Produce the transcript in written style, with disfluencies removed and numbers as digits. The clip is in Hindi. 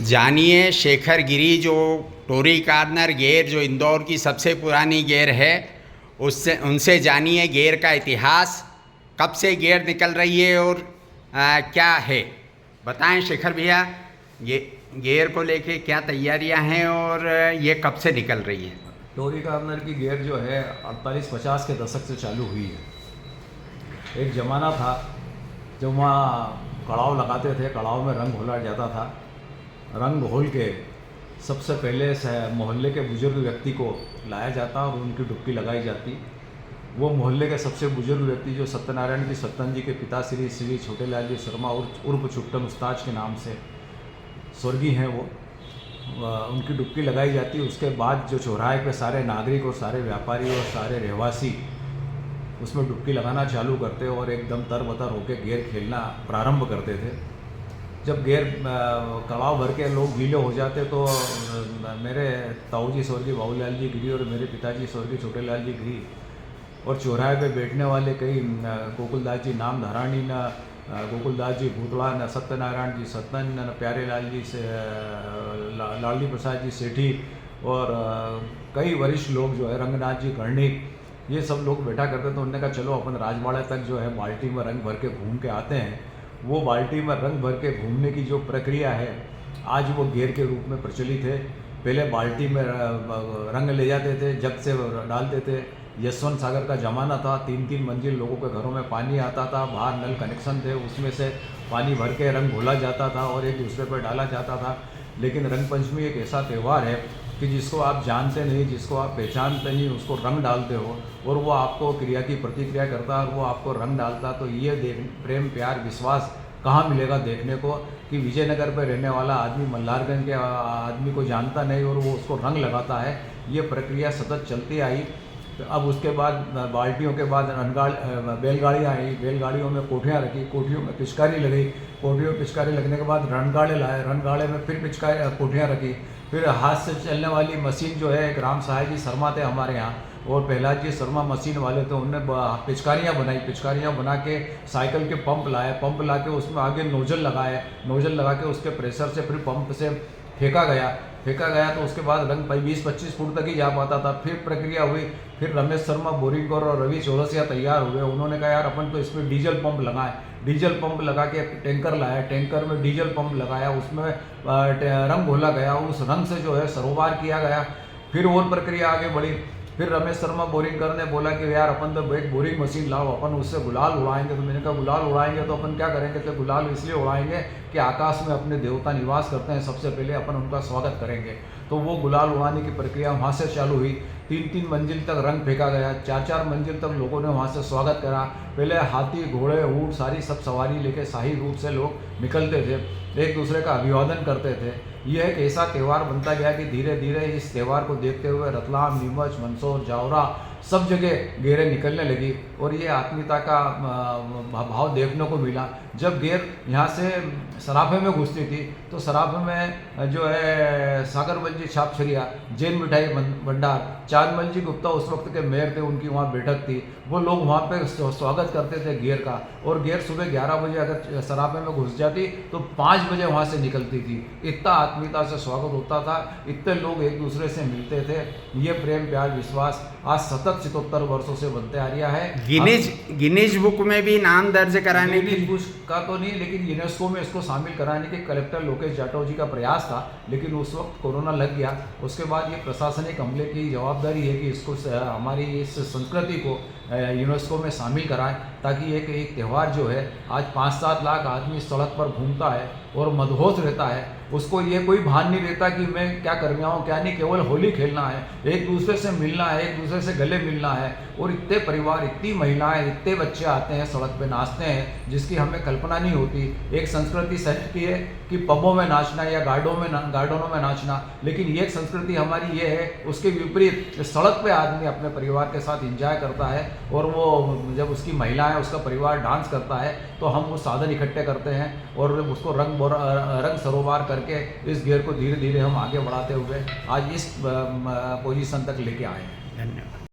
जानिए शेखर गिरी, जो टोरी कॉर्नर गेर जो इंदौर की सबसे पुरानी गेर है, उससे उनसे जानिए गेर का इतिहास, कब से गेर निकल रही है और क्या है। बताएं शेखर भैया, ये गेर को लेके क्या तैयारियां हैं और ये कब से निकल रही है। टोरी कॉर्नर की गेर जो है 48-50 के दशक से चालू हुई है। एक ज़माना था जब वहाँ कड़ाव लगाते थे, कड़ाव में रंग घोला जाता था। रंग घोल के सबसे पहले मोहल्ले के बुजुर्ग व्यक्ति को लाया जाता और उनकी डुबकी लगाई जाती। वो मोहल्ले के सबसे बुजुर्ग व्यक्ति जो सत्यनारायण की सत्तन जी के पिता श्री छोटेलाल जी शर्मा उर्फ छुट्टन उस्ताद के नाम से स्वर्गीय हैं, वो उनकी डुबकी लगाई जाती। उसके बाद जो चौराहे पे सारे नागरिक और सारे व्यापारी और सारे रहवासी उसमें डुबकी लगाना चालू करते और एकदम तरबतर होकर गेर खेलना प्रारंभ करते थे। जब गेर कड़ाव भर के लोग गीले हो जाते तो मेरे ताऊ जी स्वर्गीय बाबूलाल जी गिरी और मेरे पिताजी स्वर्गीय छोटेलाल जी गिरी और चौराहे पे बैठने वाले कई गोकुलदास जी नाम धारानी न गोकुलदास जी भूतड़ा न सत्यनारायण जी सतन न प्यारेलाल जी से लालजी प्रसाद जी सेठी और कई वरिष्ठ लोग जो है रंगनाथ जी कर्णिक, ये सब लोग बैठा करते। तो उन्होंने कहा चलो अपन राजवाड़ा तक जो है बाल्टी में रंग भर के घूम के आते हैं। वो बाल्टी में रंग भर के घूमने की जो प्रक्रिया है आज वो गेर के रूप में प्रचलित है। पहले बाल्टी में रंग ले जाते थे, जग से डालते थे। यशवंत सागर का ज़माना था, 3-3 मंजिल लोगों के घरों में पानी आता था, बाहर नल कनेक्शन थे, उसमें से पानी भर के रंग घोला जाता था और एक दूसरे पर डाला जाता था। लेकिन रंग पंचमी एक ऐसा त्यौहार है कि जिसको आप जानते नहीं, जिसको आप पहचानते नहीं, उसको रंग डालते हो और वो आपको क्रिया की प्रतिक्रिया करता है और वो आपको रंग डालता। तो ये प्रेम प्यार विश्वास कहाँ मिलेगा देखने को कि विजयनगर पर रहने वाला आदमी मल्हारगंज के आदमी को जानता नहीं और वो उसको रंग लगाता है। ये प्रक्रिया सतत चलती आई। तो अब उसके बाद बाल्टियों के बाद बैलगाड़ियाँ आई, बैलगाड़ियों में कोठियाँ रखी, कोठियों में पिचकारी लगी, कोठियों में पिचकारी लगने के बाद रणगाड़े लाए, रणगाड़े में फिर कोठियाँ रखी। फिर हाथ से चलने वाली मशीन जो है, एक राम सहाय जी शर्मा थे हमारे यहाँ और प्रहलाद जी शर्मा मशीन वाले थे, उन्होंने पिचकारियाँ बनाई। पिचकारियाँ बना के साइकिल के पंप लाए, पंप ला के उसमें आगे नोजल लगाए, नोजल लगा के उसके प्रेशर से फिर पंप से फेंका गया तो उसके बाद रंग 20-25 फुट तक ही जा पाता था। फिर प्रक्रिया हुई, फिर रमेश शर्मा बोरिंगकर और रवि चौरसिया तैयार हुए। उन्होंने कहा यार अपन तो इसमें डीजल पंप लगाएं। डीजल पंप लगा के टैंकर लाया, टैंकर में डीजल पंप लगाया, उसमें रंग घोला गया, उस रंग से जो है सरोवार किया गया। फिर और प्रक्रिया आगे बढ़ी। फिर रमेश शर्मा बोरिंगकर ने बोला कि यार अपन तो एक बोरिंग मशीन लाओ, अपन उससे गुलाल उड़ाएंगे। तो मैंने कहा गुलाल उड़ाएंगे तो अपन क्या करेंगे, तो गुलाल इसलिए उड़ाएंगे कि आकाश में अपने देवता निवास करते हैं, सबसे पहले अपन उनका स्वागत करेंगे। तो वो गुलाल उड़ाने की प्रक्रिया वहाँ से चालू हुई। 3-3 मंजिल तक रंग फेंका गया, 4-4 मंजिल तक लोगों ने वहाँ से स्वागत करा। पहले हाथी घोड़े ऊँट सारी सब सवारी लेके शाही रूप से लोग निकलते थे, एक दूसरे का अभिवादन करते थे। यह एक ऐसा त्यौहार बनता गया कि धीरे धीरे इस त्यौहार को देखते हुए रतलाम, नीमच, मंदसौर, जावरा सब जगह गेरें निकलने लगी और ये आत्मीयता का भाव देखने को मिला। जब गेर यहाँ से सराफे में घुसती थी तो सराफे में जो है सागरमल जी छापछरिया, जैन मिठाई भंडार, चांदमल जी गुप्ता उस वक्त के मेयर थे, उनकी वहाँ बैठक थी। वो लोग वहाँ पे स्वागत करते थे गेर का। और गेर सुबह 11 बजे अगर सराफे में घुस जाती तो 5 बजे वहाँ से निकलती थी। इतना आत्मीयता से स्वागत होता था, इतने लोग एक दूसरे से मिलते थे। ये प्रेम प्यार विश्वास आज सतत 77 वर्षों से बनते आ रहा है। गिनीज बुक में भी नाम दर्ज कराने की बुक का तो नहीं, लेकिन यूनेस्को में इसको शामिल कराने के कलेक्टर लोकेश जाटव जी का प्रयास था, लेकिन उस वक्त कोरोना लग गया। उसके बाद ये प्रशासनिक अमले की जवाबदारी है कि इसको हमारी इस संस्कृति को यूनेस्को में शामिल कराएं, ताकि एक त्यौहार जो है आज 5-7 लाख आदमी सड़क पर घूमता है और मदहोश रहता है, उसको ये कोई भान नहीं रहता कि मैं क्या कर में आऊँ क्या नहीं। केवल होली खेलना है, एक दूसरे से मिलना है, एक दूसरे से गले मिलना है। और इतने परिवार, इतनी महिलाएं, इतने बच्चे आते हैं सड़क पे नाचते हैं जिसकी हमें कल्पना नहीं होती। एक संस्कृति शहर की है कि पबों में नाचना या गार्डनों में नाचना, लेकिन ये संस्कृति हमारी ये है उसके विपरीत सड़क पे आदमी अपने परिवार के साथ एंजॉय करता है। और वो जब उसकी महिला है, उसका परिवार डांस करता है तो हम वो साधन इकट्ठे करते हैं और उसको रंग सरोवर करके इस गेर को धीरे धीरे हम आगे बढ़ाते हुए आज इस पोजीशन तक लेके आए हैं। धन्यवाद।